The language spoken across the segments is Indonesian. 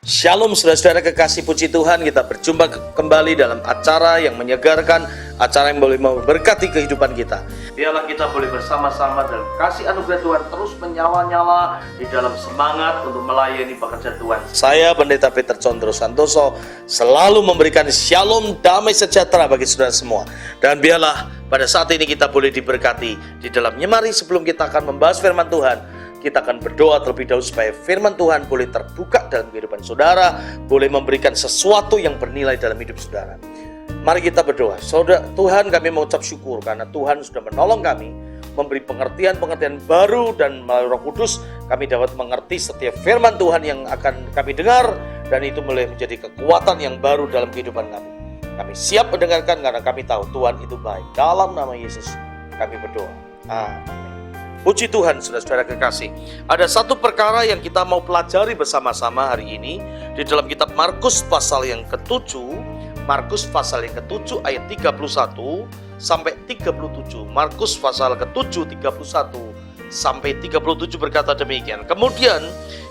Shalom saudara-saudara kekasih, puji Tuhan, kita berjumpa kembali dalam acara yang menyegarkan, acara yang boleh memberkati kehidupan kita. Biarlah kita boleh bersama-sama dalam kasih anugerah Tuhan terus menyala-nyala di dalam semangat untuk melayani pekerjaan Tuhan. Saya Pendeta Peter Condro Santoso selalu memberikan shalom, damai sejahtera bagi saudara semua. Dan biarlah pada saat ini kita boleh diberkati di dalamnya. Mari sebelum kita akan membahas firman Tuhan, kita akan berdoa terlebih dahulu supaya firman Tuhan boleh terbuka dalam kehidupan saudara, boleh memberikan sesuatu yang bernilai dalam hidup saudara. Mari kita berdoa. Saudara Tuhan, kami mengucap syukur karena Tuhan sudah menolong kami, memberi pengertian-pengertian baru, dan melalui Roh Kudus kami dapat mengerti setiap firman Tuhan yang akan kami dengar, dan itu boleh menjadi kekuatan yang baru dalam kehidupan kami. Kami siap mendengarkan karena kami tahu Tuhan itu baik. Dalam nama Yesus kami berdoa. Amin. Puji Tuhan, saudara-saudara kekasih. Ada satu perkara yang kita mau pelajari bersama-sama hari ini di dalam kitab Markus pasal yang ke-7. Markus pasal yang ke-7 ayat 31 sampai 37. Markus pasal ke-7 31 sampai 37 berkata demikian. Kemudian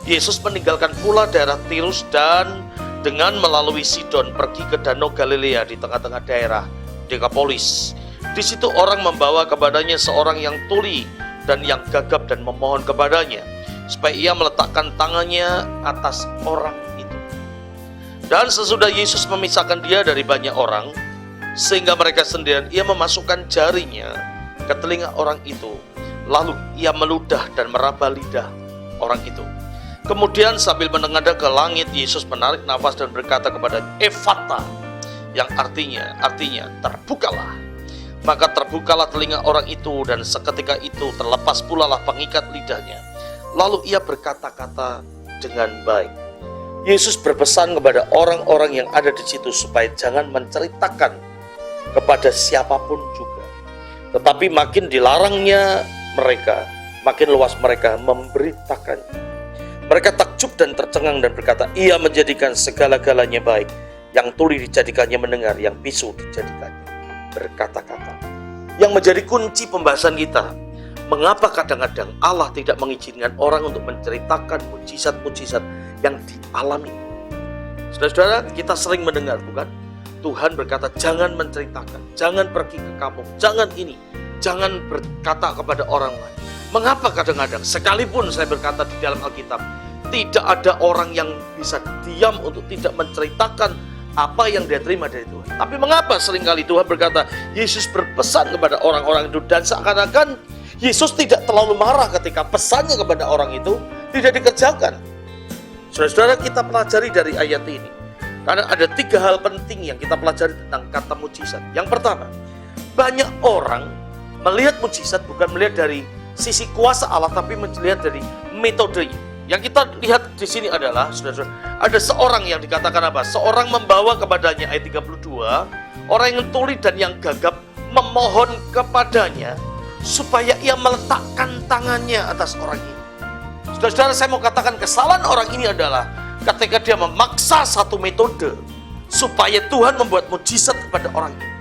Yesus meninggalkan pula daerah Tirus dan dengan melalui Sidon pergi ke Danau Galilea di tengah-tengah daerah Dekapolis. Di situ orang membawa kepadanya seorang yang tuli dan yang gagap dan memohon kepadanya supaya ia meletakkan tangannya atas orang itu. Dan sesudah Yesus memisahkan dia dari banyak orang sehingga mereka sendirian, ia memasukkan jarinya ke telinga orang itu, lalu ia meludah dan meraba lidah orang itu. Kemudian sambil menengadah ke langit, Yesus menarik nafas dan berkata kepada Ephata, yang artinya terbukalah. Maka terbukalah telinga orang itu, dan seketika itu terlepas pula lah pengikat lidahnya. Lalu ia berkata-kata dengan baik. Yesus berpesan kepada orang-orang yang ada di situ supaya jangan menceritakan kepada siapapun juga. Tetapi makin dilarangnya mereka, makin luas mereka memberitakannya. Mereka takjub dan tercengang dan berkata, ia menjadikan segala-galanya baik. Yang tuli dijadikannya mendengar, yang bisu dijadikannya berkata-kata. Yang menjadi kunci pembahasan kita, mengapa kadang-kadang Allah tidak mengizinkan orang untuk menceritakan mujizat-mujizat yang dialami. Saudara-saudara, kita sering mendengar, bukan? Tuhan berkata, jangan menceritakan, jangan pergi ke kampung, jangan ini, jangan berkata kepada orang lain. Mengapa kadang-kadang, sekalipun saya berkata di dalam Alkitab, tidak ada orang yang bisa diam untuk tidak menceritakan apa yang dia terima dari Tuhan. Tapi mengapa seringkali Tuhan berkata, Yesus berpesan kepada orang-orang itu, dan seakan-akan Yesus tidak terlalu marah ketika pesannya kepada orang itu tidak dikerjakan. Saudara-saudara, kita pelajari dari ayat ini, karena ada 3 hal penting yang kita pelajari tentang kata mujizat. Yang pertama, banyak orang melihat mujizat bukan melihat dari sisi kuasa Allah, tapi melihat dari metodenya. Yang kita lihat di sini adalah, saudara-saudara, ada seorang yang dikatakan apa? Seorang membawa kepadanya, ayat 32, orang yang tuli dan yang gagap memohon kepadanya supaya ia meletakkan tangannya atas orang ini. Saudara-saudara, saya mau katakan kesalahan orang ini adalah ketika dia memaksa satu metode supaya Tuhan membuat mujizat kepada orang ini.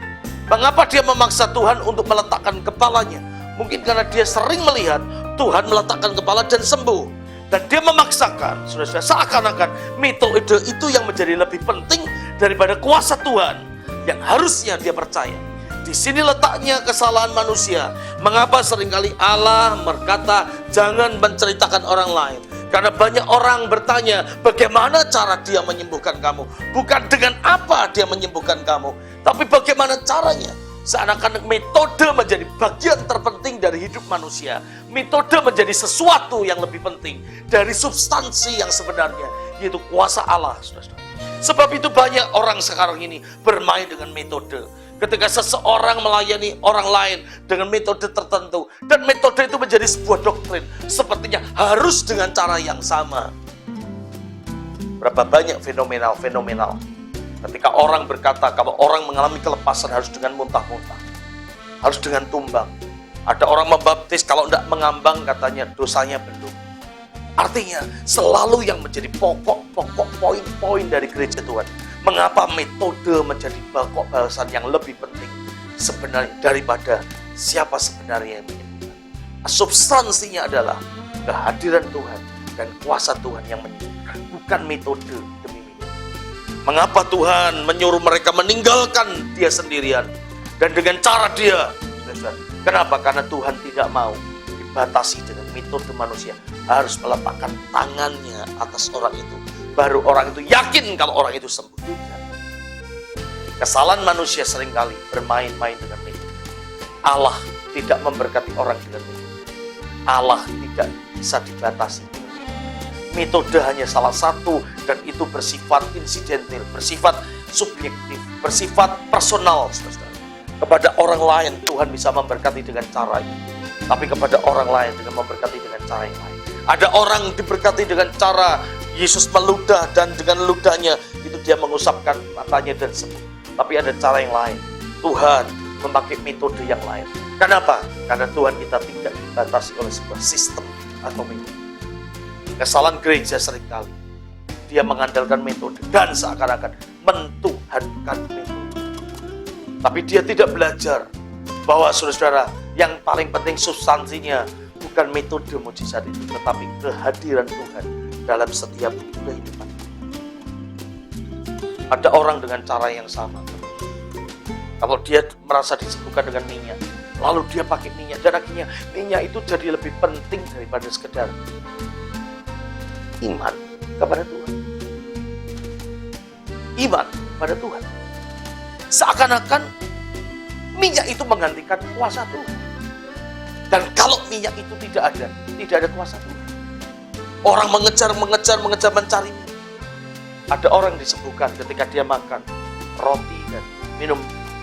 Mengapa dia memaksa Tuhan untuk meletakkan kepalanya? Mungkin karena dia sering melihat Tuhan meletakkan kepala dan sembuh. Dan dia memaksakan, saudara-saudara, seakan-akan metode itu yang menjadi lebih penting daripada kuasa Tuhan yang harusnya dia percaya. Di sini letaknya kesalahan manusia. Mengapa seringkali Allah berkata, jangan menceritakan orang lain? Karena banyak orang bertanya, bagaimana cara dia menyembuhkan kamu? Bukan dengan apa dia menyembuhkan kamu, tapi bagaimana caranya. Seakan-akan metode menjadi bagian terpenting dari hidup manusia. Metode menjadi sesuatu yang lebih penting dari substansi yang sebenarnya, yaitu kuasa Allah, saudara-saudara. Sebab itu banyak orang sekarang ini bermain dengan metode. Ketika seseorang melayani orang lain dengan metode tertentu, dan metode itu menjadi sebuah doktrin, sepertinya harus dengan cara yang sama. Berapa banyak fenomenal ketika orang berkata, kalau orang mengalami kelepasan harus dengan muntah-muntah, harus dengan tumbang. Ada orang membaptis, kalau tidak mengambang katanya dosanya belum. Artinya selalu yang menjadi pokok poin-poin dari gereja Tuhan, Mengapa metode menjadi pokok balasan yang lebih penting sebenarnya daripada siapa sebenarnya yang menyembuhkan? Substansinya adalah kehadiran Tuhan dan kuasa Tuhan yang menyembuhkan, bukan metode demi metode. Mengapa Tuhan menyuruh mereka meninggalkan dia sendirian dan dengan cara dia? Kenapa? Karena Tuhan tidak mau dibatasi dengan metode manusia. Harus meletakkan tangannya atas orang itu, baru orang itu yakin kalau orang itu sembuh. Kesalahan manusia seringkali bermain-main dengan metode. Allah tidak memberkati orang dengan metode. Allah tidak bisa dibatasi. Metode hanya salah satu, dan itu bersifat insidental, bersifat subjektif, bersifat personal. Kepada orang lain Tuhan bisa memberkati dengan cara itu, tapi kepada orang lain dengan memberkati dengan cara yang lain. Ada orang diberkati dengan cara Yesus meludah dan dengan ludahnya itu dia mengusapkan matanya dan sembuh. Tapi ada cara yang lain. Tuhan memakai metode yang lain. Kenapa? Karena Tuhan kita tidak dibatasi oleh sebuah sistem atau metode. Kesalahan gereja seringkali dia mengandalkan metode dan seakan-akan mentuhankan metode. Tapi dia tidak belajar bahwa saudara-saudara, yang paling penting substansinya bukan metode mujizat itu, tetapi kehadiran Tuhan dalam setiap kehidupan. Ada orang dengan cara yang sama. Kalau dia merasa disembuhkan dengan minyak, lalu dia pakai minyak, dan akhirnya minyak itu jadi lebih penting daripada sekedar iman kepada Tuhan. Iman kepada Tuhan. Seakan-akan minyak itu menggantikan kuasa Tuhan. Dan kalau minyak itu tidak ada kuasa Tuhan. Orang mengejar, mencari minyak. Ada orang disembuhkan ketika dia makan roti dan minum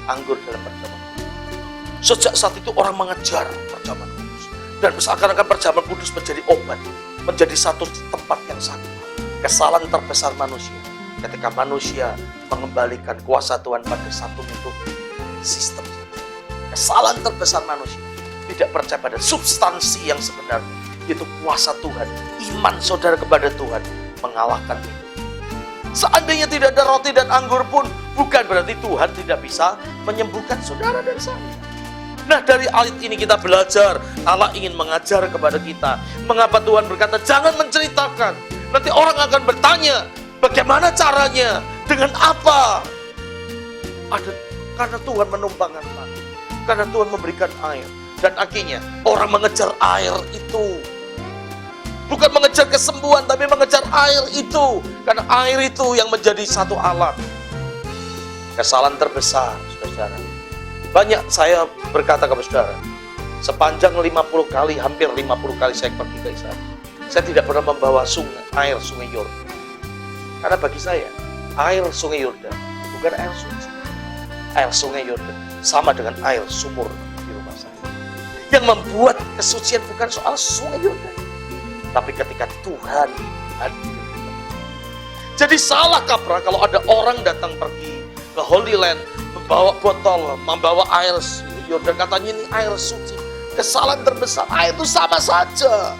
anggur dalam perjamuan kudus. Sejak saat itu orang mengejar perjamuan kudus. Dan seakan-akan perjamuan kudus menjadi obat, menjadi satu tempat yang sakit. Kesalahan terbesar manusia ketika manusia mengembalikan kuasa Tuhan pada satu metode sistem. Kesalahan terbesar manusia tidak percaya pada substansi yang sebenarnya, yaitu kuasa Tuhan. Iman saudara kepada Tuhan mengalahkan itu. Seandainya tidak ada roti dan anggur pun, bukan berarti Tuhan tidak bisa menyembuhkan saudara dan saya. Nah, dari ayat ini kita belajar, Allah ingin mengajar kepada kita. Mengapa Tuhan berkata, jangan menceritakan. Nanti orang akan bertanya, bagaimana caranya? Dengan apa? Karena Tuhan menumpangkan tangan. Karena Tuhan memberikan air. Dan akhirnya orang mengejar air itu. Bukan mengejar kesembuhan, tapi mengejar air itu. Karena air itu yang menjadi satu alat. Kesalahan terbesar, saudara. Banyak saya berkata kepada saudara, sepanjang 50 kali, hampir 50 kali saya pergi ke Israel, saya tidak pernah membawa air sungai Yordan. Karena bagi saya, air sungai Yordan bukan air suci. Air sungai Yordan sama dengan air sumur di rumah saya. Yang membuat kesucian bukan soal sungai Yordan, tapi ketika Tuhan hadir. Jadi salah kaprah kalau ada orang datang pergi ke Holy Land, membawa botol, membawa air Yordan, katanya ini air suci. Kesalahan terbesar, air itu sama saja.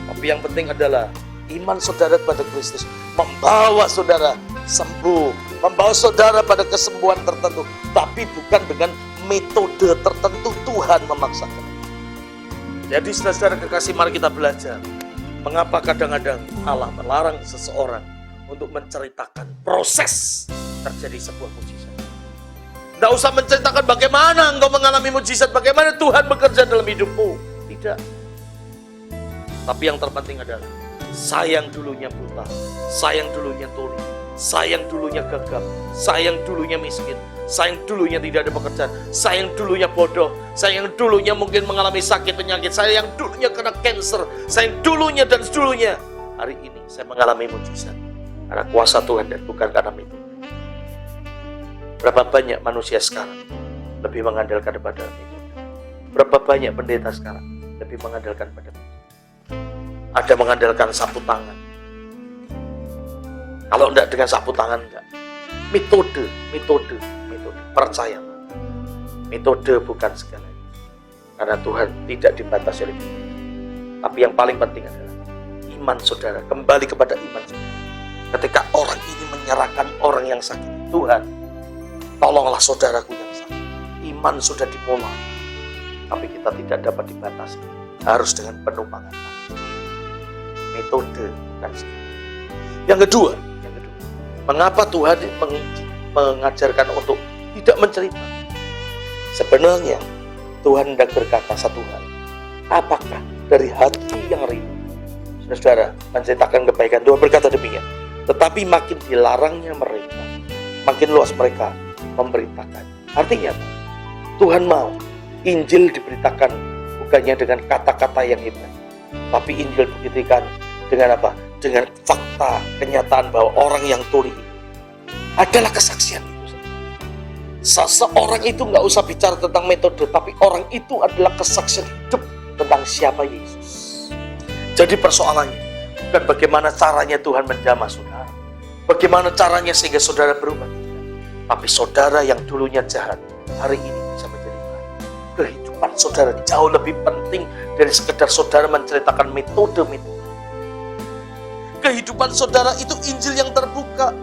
Tapi yang penting adalah iman saudara kepada Kristus membawa saudara sembuh, membawa saudara pada kesembuhan tertentu, tapi bukan dengan metode tertentu Tuhan memaksakan. Jadi saudara kekasih, mari kita belajar mengapa kadang-kadang Allah melarang seseorang untuk menceritakan proses terjadi sebuah mujizat. Tidak usah menceritakan bagaimana engkau mengalami mujizat, bagaimana Tuhan bekerja dalam hidupmu. Tidak. Tapi yang terpenting adalah saya yang dulunya buta, saya yang dulunya tuli, saya yang dulunya gagap, saya yang dulunya miskin, saya yang dulunya tidak ada pekerjaan, saya yang dulunya bodoh, saya yang dulunya mungkin mengalami sakit penyakit, saya yang dulunya kena cancer, saya yang dulunya dan dulunya. Hari ini saya mengalami mujizat karena kuasa Tuhan dan bukan karena itu. Berapa banyak manusia sekarang lebih mengandalkan kepada itu? Berapa banyak pendeta sekarang lebih mengandalkan pada itu? Ada mengandalkan sapu tangan. Kalau enggak dengan sapu tangan enggak. Metode. Percaya. Metode bukan segalanya. Karena Tuhan tidak dibatasi oleh metode. Tapi yang paling penting adalah iman saudara. Kembali kepada iman saudara. Ketika orang ini menyerahkan orang yang sakit, Tuhan, tolonglah saudaraku yang sakit. Iman sudah dimulai, tapi kita tidak dapat dibatasi. Harus dengan penuh pengharapan. Metode dan sebagainya. Yang kedua, mengapa Tuhan mengajarkan untuk tidak mencerita? Sebenarnya Tuhan hendak berkata satu hal. Apakah dari hati yang rindu? Saudara, menceritakan kebaikan, Tuhan berkata demikian. Tetapi makin dilarangnya mereka, makin luas mereka memberitakan. Artinya, Tuhan mau Injil diberitakan bukannya dengan kata-kata yang hebat, tapi Injil diberitakan dengan apa? Dengan fakta, kenyataan bahwa orang yang tuli adalah kesaksian itu. Seseorang itu nggak usah bicara tentang metode, tapi orang itu adalah kesaksian hidup tentang siapa Yesus. Jadi persoalannya bukan bagaimana caranya Tuhan menjamah saudara, bagaimana caranya sehingga saudara berubah, tapi saudara yang dulunya jahat hari ini bisa menjadi baik. Kehidupan saudara jauh lebih penting dari sekedar saudara menceritakan metode-metode. Kehidupan saudara itu Injil yang terbuka.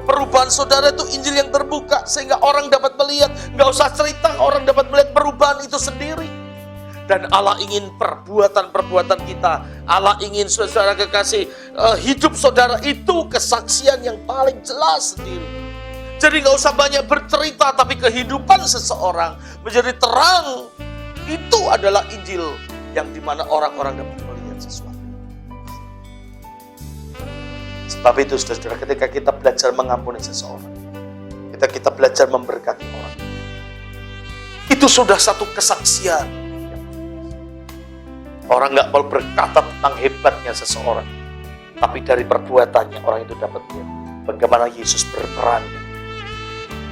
Perubahan saudara itu Injil yang terbuka, sehingga orang dapat melihat. Nggak usah cerita, orang dapat melihat perubahan itu sendiri. Dan Allah ingin perbuatan-perbuatan kita, Allah ingin saudara kekasih, hidup saudara itu kesaksian yang paling jelas sendiri. Jadi nggak usah banyak bercerita, tapi kehidupan seseorang menjadi terang. Itu adalah Injil yang dimana orang-orang dapat melihat sesuatu. Sebab itu saudara, ketika kita belajar mengampuni seseorang, ketika kita belajar memberkati orang, itu sudah satu kesaksian. Orang nggak mau berkata tentang hebatnya seseorang, tapi dari perbuatannya orang itu dapat melihat bagaimana Yesus berperan.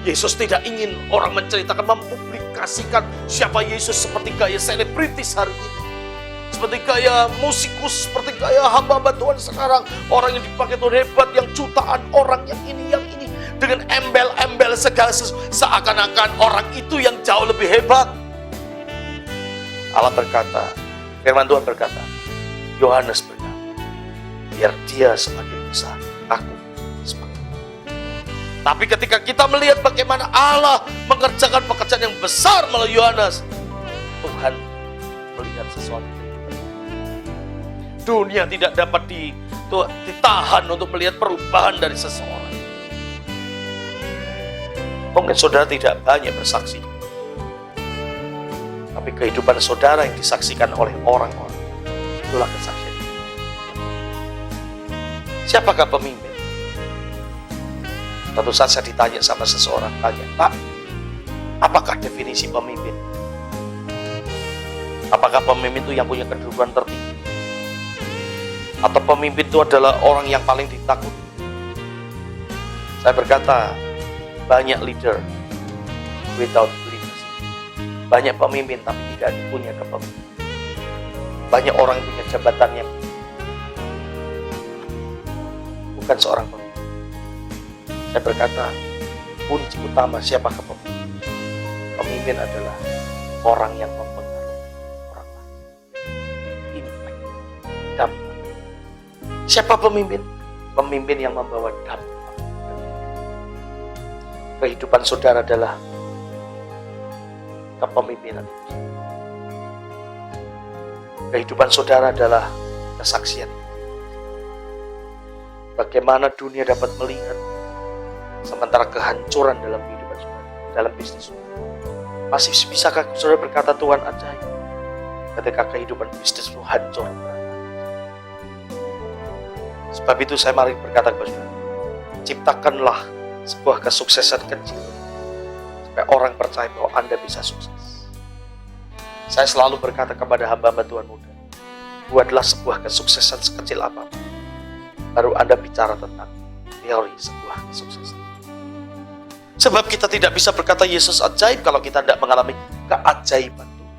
Yesus tidak ingin orang menceritakan, mempublikasikan siapa Yesus seperti gaya selebritis hari ini, seperti gaya musikus, seperti gaya hamba-hamba Tuhan sekarang. Orang yang dipakai Tuhan hebat, yang jutaan orang, yang ini, dengan embel-embel segala sesuatu. Seakan-akan orang itu yang jauh lebih hebat. Allah berkata, firman Tuhan berkata, Yohanes berkata, biar dia semakin besar, aku semakin. Tapi ketika kita melihat bagaimana Allah mengerjakan pekerjaan yang besar melalui Yohanes, Tuhan melihat sesuatu. Dunia tidak dapat ditahan untuk melihat perubahan dari seseorang. Mungkin saudara tidak banyak bersaksi, tapi kehidupan saudara yang disaksikan oleh orang-orang, itulah kesaksian. Siapakah pemimpin? Suatu saat saya ditanya sama seseorang, tanya, Pak, apakah definisi pemimpin? Apakah pemimpin itu yang punya kedudukan tertinggi? Atau pemimpin itu adalah orang yang paling ditakuti? Saya berkata, banyak leader without leadership. Banyak pemimpin tapi tidak punya kepemimpinan. Banyak orang yang punya jabatan yang bukan seorang pemimpin. Saya berkata, kunci utama siapakah pemimpin? Pemimpin adalah orang yang mempengaruhi orang lain. Impact, dampak. Siapa pemimpin? Pemimpin yang membawa dampak. Kehidupan saudara adalah kepemimpinan. Kehidupan saudara adalah kesaksian. Bagaimana dunia dapat melihat sementara kehancuran dalam kehidupan saudara, dalam bisnis saudara. Masih bisakah saudara berkata Tuhan ajaib ketika kehidupan bisnis itu hancur? Sebab itu saya mari berkata kepada saudara, ciptakanlah sebuah kesuksesan kecil supaya orang percaya bahwa Anda bisa sukses. Saya selalu berkata kepada hamba-hamba Tuhan muda, buatlah sebuah kesuksesan sekecil apapun, baru Anda bicara tentang teori sebuah kesuksesan. Sebab kita tidak bisa berkata Yesus ajaib kalau kita tidak mengalami keajaiban Tuhan.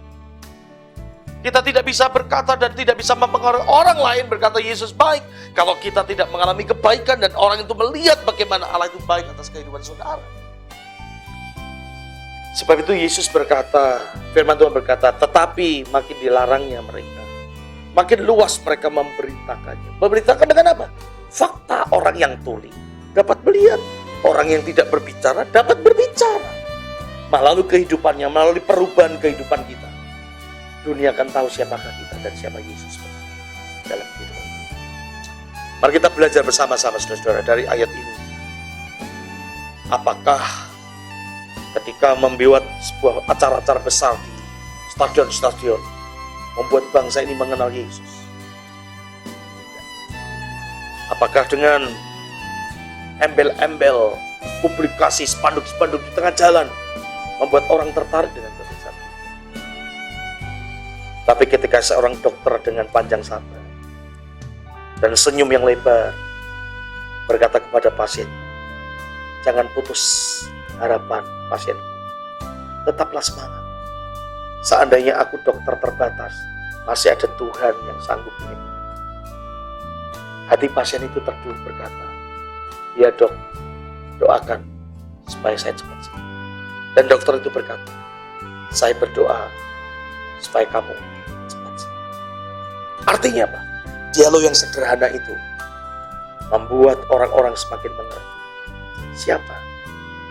Kita tidak bisa berkata dan tidak bisa mempengaruhi orang lain berkata Yesus baik kalau kita tidak mengalami kebaikan dan orang itu melihat bagaimana Allah itu baik atas kehidupan saudara. Sebab itu Yesus berkata, firman Tuhan berkata, tetapi makin dilarangnya mereka, makin luas mereka memberitakannya. Memberitakan dengan apa? fakta, orang yang tuli dapat melihat, orang yang tidak berbicara dapat berbicara. Melalui kehidupannya, melalui perubahan kehidupan kita, dunia akan tahu siapakah kita dan siapa Yesus dalam kehidupan kita. Mari kita belajar bersama-sama saudara-saudara dari ayat ini. Apakah ketika membuat sebuah acara-acara besar di stadion-stadion membuat bangsa ini mengenal Yesus? Apakah dengan embel-embel, publikasi, spanduk-spanduk di tengah jalan membuat orang tertarik dengan baptisan? Tapi ketika seorang dokter dengan panjang sabar dan senyum yang lebar berkata kepada pasien, jangan putus harapan pasienku, tetaplah semangat. Seandainya aku dokter terbatas, masih ada Tuhan yang sanggup menyembuhkan. Hati pasien itu teduh berkata, ya dok, doakan supaya saya cepat sembuh. Dan dokter itu berkata, saya berdoa supaya kamu cepat sembuh. Artinya apa? Dialog yang sederhana itu membuat orang-orang semakin mengerti siapa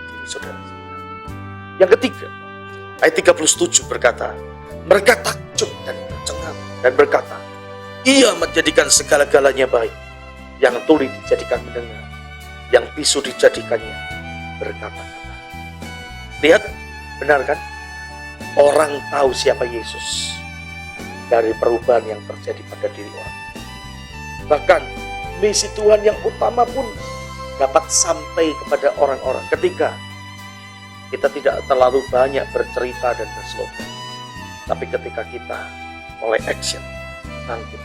diri saudara. Yang ketiga, ayat 37 berkata, mereka takjub dan tercengang dan berkata, ia menjadikan segala-galanya baik. Yang tuli dijadikan mendengar, yang bisu dijadikannya berkata-kata. Lihat, benar kan? Orang tahu siapa Yesus dari perubahan yang terjadi pada diri orang. Bahkan misi Tuhan yang utama pun dapat sampai kepada orang-orang ketika kita tidak terlalu banyak bercerita dan berslogan, tapi ketika kita mulai action, bangkit,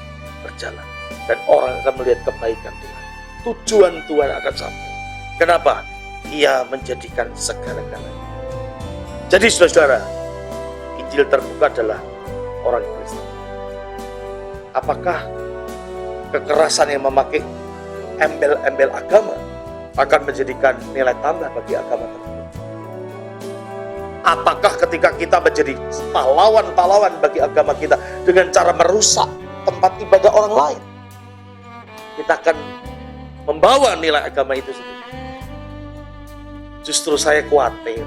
berjalan, dan orang akan melihat kebaikan Tuhan. Tujuan Tuhan akan sampai. Kenapa? Ia menjadikan segala-galanya. Jadi saudara-saudara, Injil terbuka adalah orang Kristen. Apakah kekerasan yang memakai embel-embel agama akan menjadikan nilai tambah bagi agama tersebut? Apakah ketika kita menjadi pahlawan-pahlawan bagi agama kita dengan cara merusak tempat ibadah orang lain, kita akan membawa nilai agama itu sendiri? Justru saya khawatir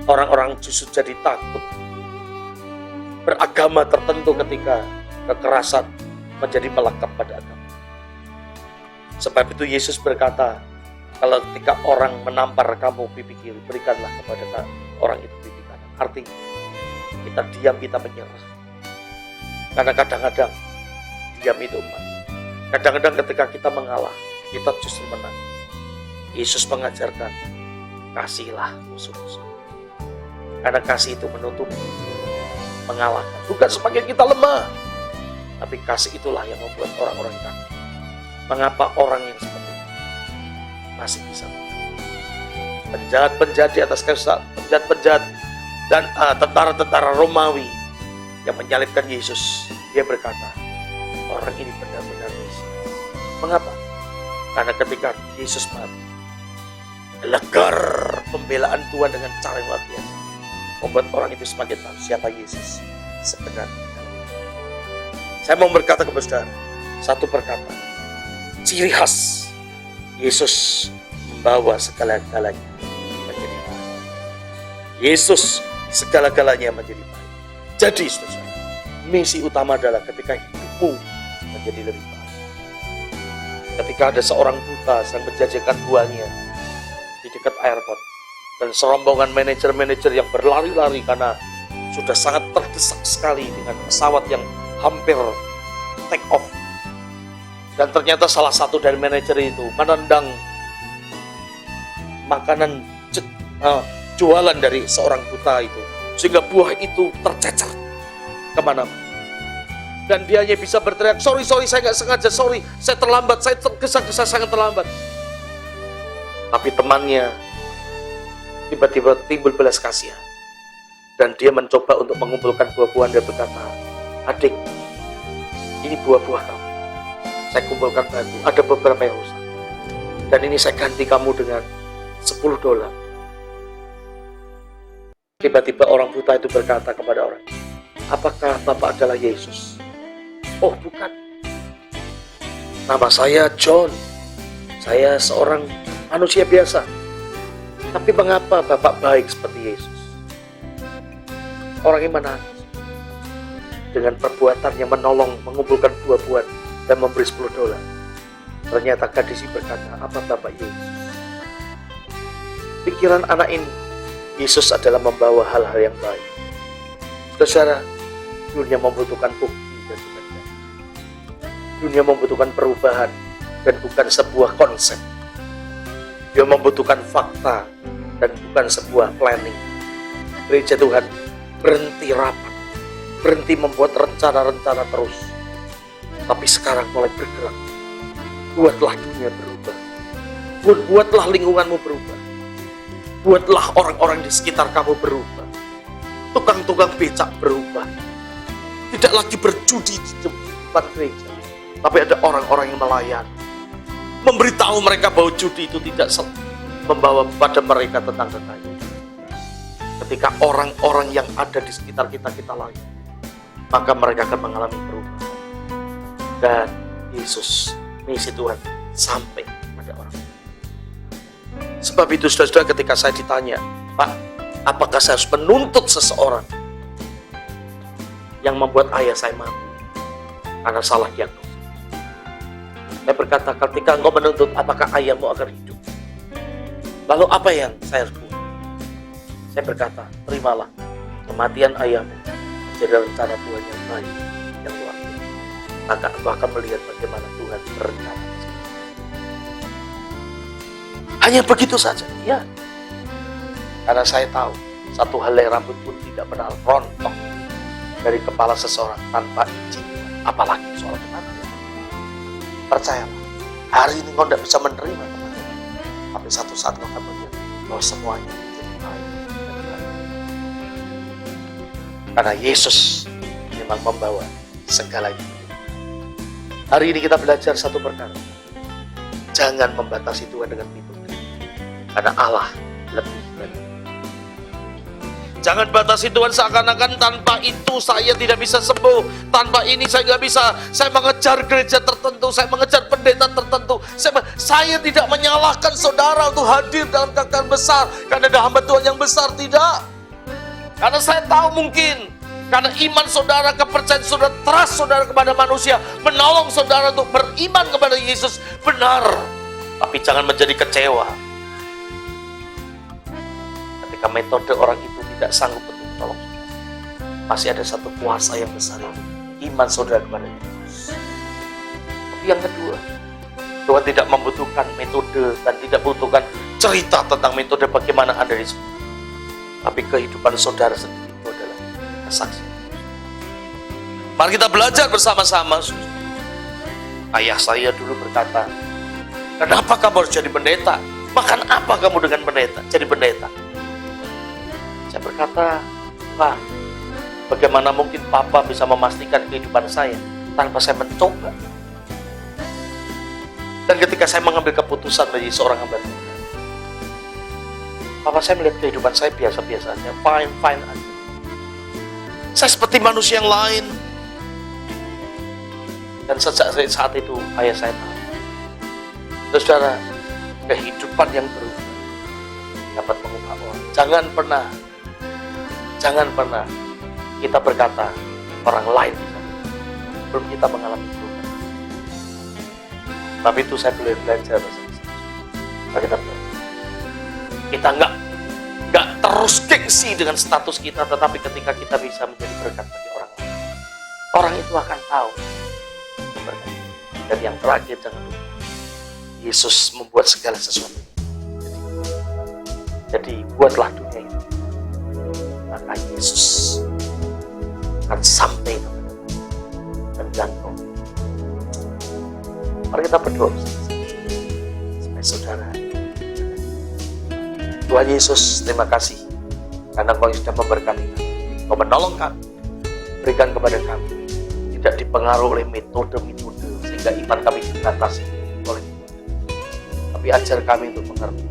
orang-orang justru jadi takut beragama tertentu ketika kekerasan menjadi melekat pada agama. Sebab itu Yesus berkata, kalau ketika orang menampar kamu pipi kiri, berikanlah kepada orang itu pipi kanan. Artinya kita diam, kita menyerah. Karena kadang-kadang diam itu emas. Kadang-kadang ketika kita mengalah, kita justru menang. Yesus mengajarkan, kasihilah musuh-musuh. Karena kasih itu menutup, mengalahkan. Bukan semakin kita lemah, tapi kasih itulah yang membuat orang-orang takut. Mengapa orang yang seperti itu masih bisa penjahat-penjahat di atas kayu salib, penjahat-penjahat dan tentara-tentara Romawi yang menyalibkan Yesus, dia berkata, orang ini benar-benar Mesias. Mengapa? Karena ketika Yesus mati, legar pembelaan Tuhan dengan cara yang luar biasa, membuat orang itu semakin tahu siapa Yesus sebenarnya. Saya mau berkata kepada saudara satu perkataan, ciri khas Yesus membawa segala-galanya menjadi baik. Yesus segala-galanya menjadi baik. Jadi saudara, misi utama adalah ketika hidupmu menjadi lebih baik. Ketika ada seorang buta yang menjajakan buahnya di dekat airport, dan serombongan manajer-manajer yang berlari-lari karena sudah sangat terdesak sekali dengan pesawat yang hampir take off. Dan ternyata salah satu dari manajer itu menendang makanan jualan dari seorang buta itu, sehingga buah itu tercecer kemana-mana. Dan dia hanya bisa berteriak, sorry saya nggak sengaja, sorry saya terlambat, saya tergesa-gesa, sangat terlambat. Tapi temannya tiba-tiba timbul belas kasihan, dan dia mencoba untuk mengumpulkan buah-buahan dan berkata, adik, ini buah-buah kamu, saya kumpulkan batu, ada beberapa yang rusak, dan ini saya ganti kamu dengan $10. Tiba-tiba orang buta itu berkata kepada orang, apakah Bapak adalah Yesus? Oh bukan, nama saya John, Saya seorang manusia biasa. Tapi mengapa Bapak baik seperti Yesus? Orang yang menangis dengan perbuatannya menolong, mengumpulkan buah-buahan dan memberi $10. Ternyata gadis ini berkata, apa Bapak Yesus? Pikiran anak ini, Yesus adalah membawa hal-hal yang baik. Saudara, dunia membutuhkan bukti dan bukan janji. Dunia membutuhkan perubahan dan bukan sebuah konsep. Dia membutuhkan fakta dan bukan sebuah planning. Gereja Tuhan, berhenti rapat, berhenti membuat rencana-rencana terus. Tapi sekarang mulai bergerak. Buatlah dunia berubah. Buatlah lingkunganmu berubah. Buatlah orang-orang di sekitar kamu berubah. Tukang-tukang becak berubah. Tidak lagi berjudi di depan gereja, tapi ada orang-orang yang melayani, memberitahu mereka bahwa judi itu tidak membawa pada mereka tentang kekayaan. Ketika orang-orang yang ada di sekitar kita layani, maka mereka akan mengalami perubahan. Dan Yesus, misi Tuhan sampai pada orang. Sebab itu saudara-saudara, ketika saya ditanya, Pak, apakah saya harus menuntut seseorang yang membuat ayah saya mati karena salah diagnosis? Saya berkata, ketika engkau menuntut, apakah ayahmu akan hidup? Lalu apa yang saya harus buat? Saya berkata, terimalah kematian ayahmu menjadi rencana Tuhan yang baik, yang luar biasa. Maka engkau akan melihat bagaimana Tuhan berencana. Hanya begitu saja, ya. Karena saya tahu, satu helai rambut pun tidak pernah rontok dari kepala seseorang tanpa izin, apalagi soal kematian. Percayalah, hari ini kau tidak bisa menerima kematian, tapi satu saat kau akan melihat bahwa semuanya menjadi baik dan baik. Karena Yesus memang membawa segalanya. Hari ini kita belajar satu perkara. Jangan membatasi Tuhan dengan metode. Karena Allah lebih lagi. Jangan batasi Tuhan seakan-akan tanpa itu saya tidak bisa sembuh. Tanpa ini saya nggak bisa. Saya mengejar gereja tertentu. Saya mengejar pendeta tertentu. Saya tidak menyalahkan saudara untuk hadir dalam kekayaan besar. Karena ada hamba Tuhan yang besar. Tidak. Karena saya tahu mungkin. Karena iman saudara, kepercayaan saudara, trust saudara kepada manusia. Menolong saudara untuk beriman kepada Yesus. Benar. Tapi jangan menjadi kecewa ketika metode orang itu tidak sanggup untuk menolong. Masih ada satu kuasa yang besar, iman saudara kepada Yesus. Tapi yang kedua, Tuhan tidak membutuhkan metode dan tidak membutuhkan cerita tentang metode bagaimana Anda disembuhkan. Tapi kehidupan saudara sendiri itu adalah kesaksian. Mari kita belajar bersama-sama. Ayah saya dulu berkata, kenapa kamu harus jadi pendeta? Makan apa kamu dengan pendeta? Jadi pendeta. Saya berkata, Pak, bagaimana mungkin Papa bisa memastikan kehidupan saya tanpa saya mencoba? Dan ketika saya mengambil keputusan menjadi seorang hamba Tuhan, Papa saya melihat kehidupan saya biasa-biasa aja, fine aja. Saya seperti manusia yang lain. Dan sejak saat itu, ayah saya tahu. Saudara, kehidupan yang berubah dapat mengubah orang. Jangan pernah kita berkata orang lain belum kita mengalami perubahan. Tapi itu saya boleh belajar. Kita nggak terus gengsi dengan status kita, tetapi ketika kita bisa menjadi berkat bagi orang lain, orang itu akan tahu. Dan yang terakhir, jangan lupa, Yesus membuat segala sesuatu. Jadi buatlah dunia ini, maka Yesus akan sampai dan jangkau. Mari kita berdoa supaya saudara. Tuhan Yesus, terima kasih karena Engkau sudah memberkati kami, Engkau menolong kami, berikan kepada kami, tidak dipengaruhi oleh metode-metode sehingga iman kami dibatasi oleh Tuhan. Tapi ajar kami untuk mengerti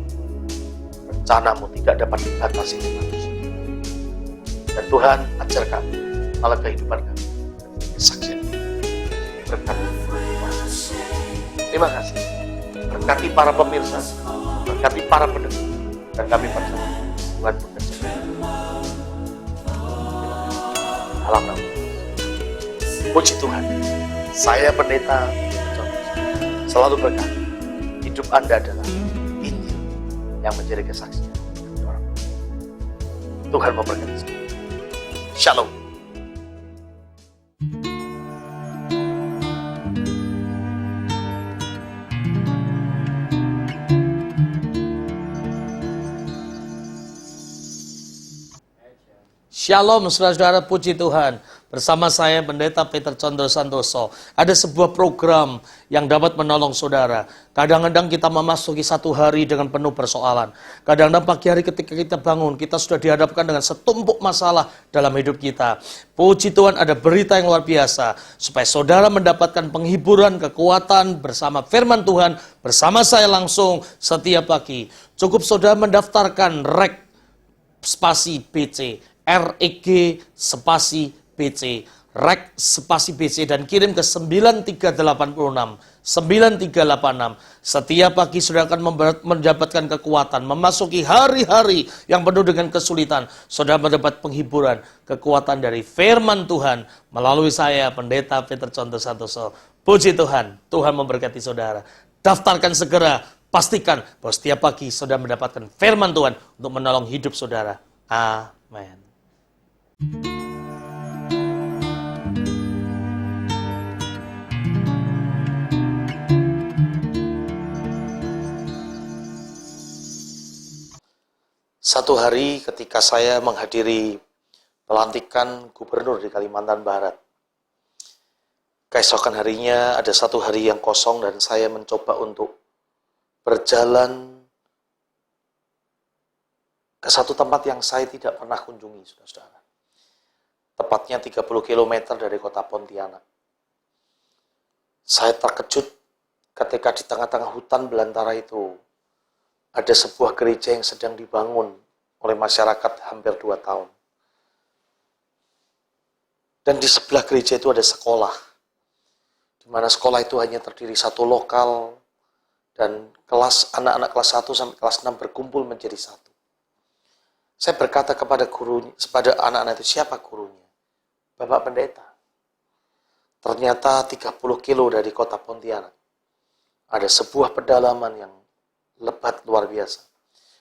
rencanamu tidak dapat dibatasi oleh manusia. Dan Tuhan ajar kami dalam kehidupan kami kesaksian berkat. Terima kasih. memberkati para pemirsa, memberkati para pendengar, dan kami percaya Tuhan bekerja dalam nama. Puji Tuhan, saya pendeta selalu berkata, hidup Anda adalah Injil yang menjadi kesaksian. Tuhan memberkati. Shalom. Shalom saudara-saudara, puji Tuhan. Bersama saya Pendeta Peter Condro Santoso. Ada sebuah program yang dapat menolong saudara. Kadang-kadang kita memasuki satu hari dengan penuh persoalan. Kadang-kadang pagi hari ketika kita bangun, kita sudah dihadapkan dengan setumpuk masalah dalam hidup kita. Puji Tuhan, ada berita yang luar biasa. Supaya saudara mendapatkan penghiburan, kekuatan bersama firman Tuhan. Bersama saya langsung setiap pagi. Cukup saudara mendaftarkan REG spasi BC. REG spasi BC, REG spasi BC, dan kirim ke 9386, 9386. Setiap pagi saudara akan mendapatkan kekuatan, memasuki hari-hari yang penuh dengan kesulitan. Saudara mendapat penghiburan, kekuatan dari firman Tuhan melalui saya, Pendeta Peter Condro Santoso. Puji Tuhan, Tuhan memberkati saudara. Daftarkan segera, pastikan bahwa setiap pagi saudara mendapatkan firman Tuhan untuk menolong hidup saudara. Amin. Satu hari ketika saya menghadiri pelantikan gubernur di Kalimantan Barat, keesokan harinya ada satu hari yang kosong dan saya mencoba untuk berjalan ke satu tempat yang saya tidak pernah kunjungi, saudara-saudara. Tepatnya 30 km dari kota Pontianak. Saya terkejut ketika di tengah-tengah hutan belantara itu ada sebuah gereja yang sedang dibangun oleh masyarakat hampir 2 tahun. Dan di sebelah gereja itu ada sekolah, di mana sekolah itu hanya terdiri satu lokal, dan kelas anak-anak kelas 1 sampai kelas 6 berkumpul menjadi satu. Saya berkata kepada gurunya, kepada anak-anak itu, siapa gurunya? Bapak Pendeta. Ternyata 30 kilo dari kota Pontianak ada sebuah pedalaman yang lebat luar biasa,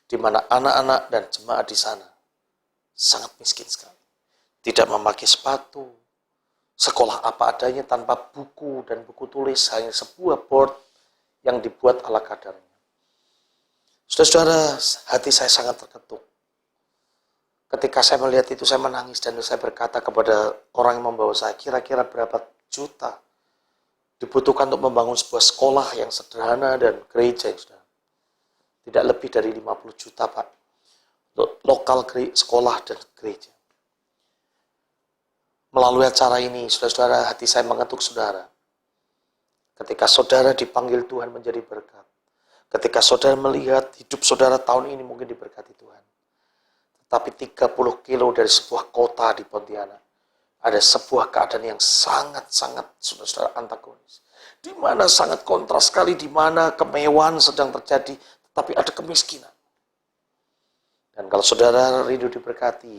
di mana anak-anak dan jemaat di sana sangat miskin sekali. Tidak memakai sepatu, sekolah apa adanya tanpa buku dan buku tulis, hanya sebuah board yang dibuat ala kadarnya. Saudara-saudara, hati saya sangat terketuk. Ketika saya melihat itu, saya menangis dan saya berkata kepada orang yang membawa saya, kira-kira berapa juta dibutuhkan untuk membangun sebuah sekolah yang sederhana dan gereja yang sederhana. Tidak lebih dari 50 juta, Pak, untuk lokal sekolah dan gereja. Melalui acara ini, saudara-saudara, hati saya mengetuk saudara. Ketika saudara dipanggil Tuhan menjadi berkat, ketika saudara melihat hidup saudara tahun ini mungkin diberkati Tuhan, tapi 30 kilo dari sebuah kota di Pontianak, ada sebuah keadaan yang sangat-sangat saudara antagonis. Di mana sangat kontras sekali, di mana kemewahan sedang terjadi, tetapi ada kemiskinan. Dan kalau saudara rindu diberkati,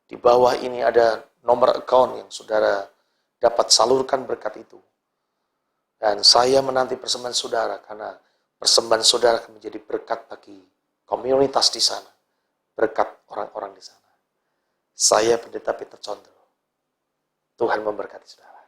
di bawah ini ada nomor account yang saudara dapat salurkan berkat itu. Dan saya menanti persembahan saudara, karena persembahan saudara akan menjadi berkat bagi komunitas di sana, berkat orang-orang di sana. Saya Pendeta Peter Condro. Tuhan memberkati saudara.